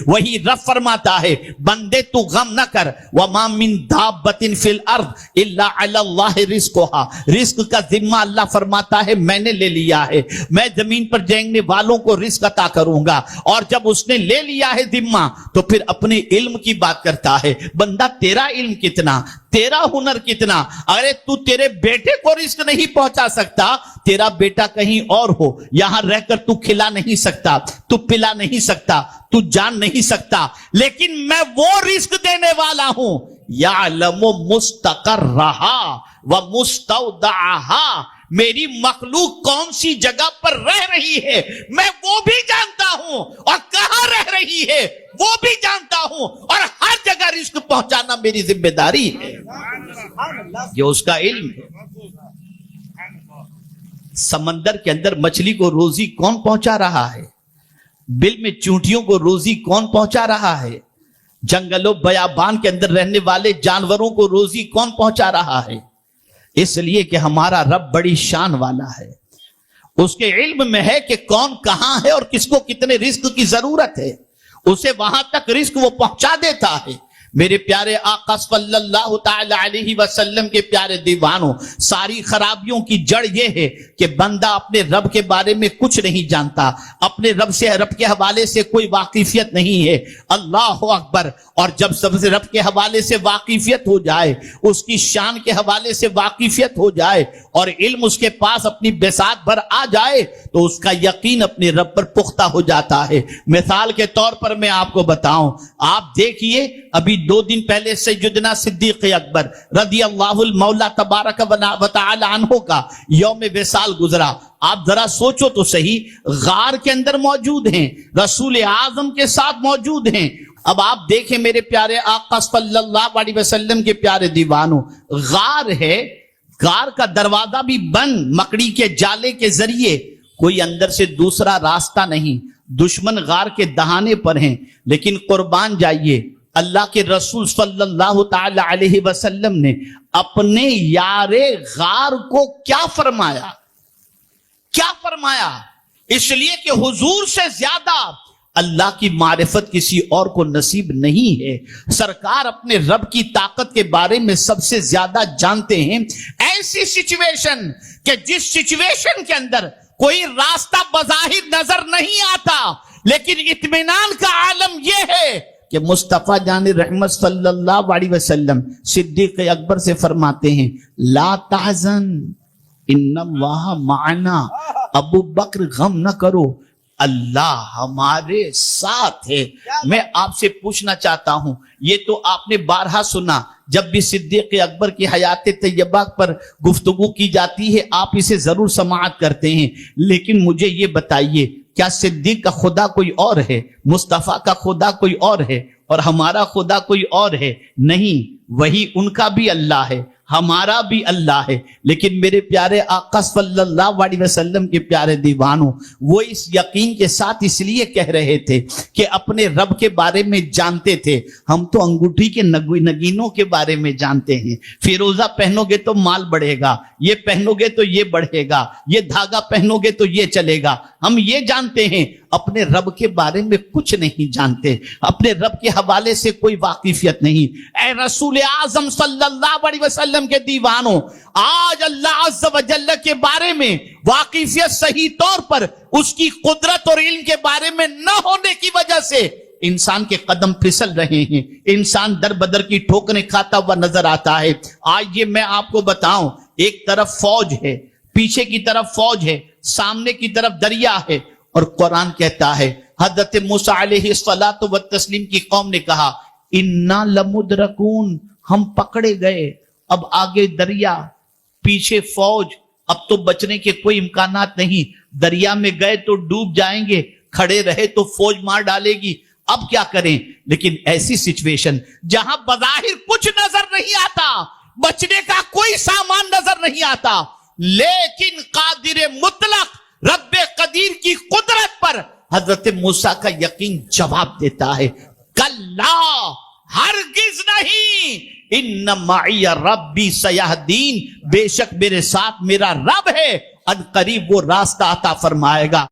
وہی رب فرماتا ہے بندے تو غم نہ کر وما من دابۃ فی الارض الا علی اللہ رزقھا، رزق کا ذمہ اللہ فرماتا ہے میں نے لے لیا ہے، میں زمین پر جینگنے والوں کو رزق عطا کروں گا۔ اور جب اس نے لے لیا ہے ذمہ تو پھر اپنے علم کی بات کرتا ہے، بندہ تیرا علم کتنا، تیرا ہنر کتنا، ارے تو تیرے بیٹے کو رزق نہیں پہنچا سکتا، تیرا بیٹا کہیں اور ہو، یہاں رہ کر تو کھلا نہیں سکتا، تو پلا نہیں سکتا، تو جان نہیں سکتا، لیکن میں وہ رزق دینے والا ہوں یعلم مستقرہا ومستودعہا، میری مخلوق کون سی جگہ پر رہ رہی ہے میں وہ بھی جانتا ہوں، اور کہاں رہ رہی ہے وہ بھی جانتا ہوں، اور ہر جگہ رزق پہنچانا میری ذمہ داری ہے، یہ اس کا علم ہے۔ سمندر کے اندر مچھلی کو روزی کون پہنچا رہا ہے، بل میں چونٹیوں کو روزی کون پہنچا رہا ہے، جنگل و بیابان کے اندر رہنے والے جانوروں کو روزی کون پہنچا رہا ہے؟ اس لیے کہ ہمارا رب بڑی شان والا ہے، اس کے علم میں ہے کہ کون کہاں ہے اور کس کو کتنے رزق کی ضرورت ہے، اسے وہاں تک رزق وہ پہنچا دیتا ہے۔ میرے پیارے آقا صلی اللہ تعالی علیہ وسلم کے پیارے دیوانوں، ساری خرابیوں کی جڑ یہ ہے کہ بندہ اپنے رب کے بارے میں کچھ نہیں جانتا، اپنے رب کے حوالے سے کوئی واقفیت نہیں ہے۔ اللہ اکبر! اور جب سب سے رب کے حوالے سے واقفیت ہو جائے، اس کی شان کے حوالے سے واقفیت ہو جائے، اور علم اس کے پاس اپنی بساط بھر آ جائے تو اس کا یقین اپنے رب پر پختہ ہو جاتا ہے۔ مثال کے طور پر میں آپ کو بتاؤں، آپ دیکھیے ابھی 2 دن پہلے سیدنا صدیق اکبر رضی اللہ المولا تبارک و تعالی عنہ کا یوم وصال گزرا۔ آپ ذرا سوچو تو صحیح، غار کے اندر موجود ہیں، رسول اعظم کے ساتھ موجود ہیں۔ اب آپ دیکھیں میرے پیارے آقا صلی اللہ علیہ وسلم کے پیارے دیوانوں، غار ہے، غار کا دروازہ بھی بند مکڑی کے جالے کے ذریعے، کوئی اندر سے دوسرا راستہ نہیں، دشمن غار کے دہانے پر ہیں، لیکن قربان جائیے اللہ کے رسول صلی اللہ تعالی علیہ وسلم نے اپنے یار غار کو کیا فرمایا، کیا فرمایا؟ اس لیے کہ حضور سے زیادہ اللہ کی معرفت کسی اور کو نصیب نہیں ہے۔ سرکار اپنے رب کی طاقت کے بارے میں سب سے زیادہ جانتے ہیں۔ ایسی سچویشن کہ جس سچویشن کے اندر کوئی راستہ بظاہر نظر نہیں آتا، لیکن اطمینان کا عالم یہ ہے کہ مصطفیٰ جان رحمت صلی اللہ علیہ وسلم صدیق اکبر سے فرماتے ہیں لا تحزن ان اللہ معنا، ابو بکر غم نہ کرو، اللہ ہمارے ساتھ ہے۔ میں آپ سے پوچھنا چاہتا ہوں، یہ تو آپ نے بارہا سنا، جب بھی صدیق اکبر کی حیات طیبہ پر گفتگو کی جاتی ہے آپ اسے ضرور سماعت کرتے ہیں، لیکن مجھے یہ بتائیے کیا صدیق کا خدا کوئی اور ہے، مصطفیٰ کا خدا کوئی اور ہے، اور ہمارا خدا کوئی اور ہے؟ نہیں، وہی ان کا بھی اللہ ہے، ہمارا بھی اللہ ہے۔ لیکن میرے پیارے آقا صلی اللہ علیہ وسلم کے پیارے دیوانوں، وہ اس یقین کے ساتھ اس لیے کہہ رہے تھے کہ اپنے رب کے بارے میں جانتے تھے۔ ہم تو انگوٹھی کے نگینوں کے بارے میں جانتے ہیں، فیروزہ پہنو گے تو مال بڑھے گا، یہ پہنو گے تو یہ بڑھے گا، یہ دھاگا پہنو گے تو یہ چلے گا، ہم یہ جانتے ہیں، اپنے رب کے بارے میں کچھ نہیں جانتے، اپنے رب کے حوالے سے کوئی واقفیت نہیں۔ اے رسول اعظم صلی اللہ علیہ وسلم کے دیوانوں، آج اللہ عز و جل کے بارے میں واقفیت صحیح طور پر اس کی قدرت اور علم کے بارے میں نہ ہونے کی وجہ سے انسان کے قدم پھسل رہے ہیں، انسان در بدر کی ٹھوکریں کھاتا ہوا نظر آتا ہے۔ آج یہ میں آپ کو بتاؤں، ایک طرف فوج ہے، پیچھے کی طرف فوج ہے، سامنے کی طرف دریا ہے، اور قرآن کہتا ہے حضرت موسیٰ علیہ الصلاۃ والتسلیم کی قوم نے کہا انا لمدرکون، ہم پکڑے گئے، اب آگے دریا، پیچھے فوج، اب تو بچنے کے کوئی امکانات نہیں، دریا میں گئے تو ڈوب جائیں گے، کھڑے رہے تو فوج مار ڈالے گی، اب کیا کریں؟ لیکن ایسی سچویشن جہاں بظاہر کچھ نظر نہیں آتا، بچنے کا کوئی سامان نظر نہیں آتا، لیکن قادر مطلق رب قدیر کی قدرت پر حضرت موسیٰ کا یقین جواب دیتا ہے کلا، ہرگز نہیں، ان معی ربی سیہدین، بے شک میرے ساتھ میرا رب ہے، ان قریب وہ راستہ عطا فرمائے گا۔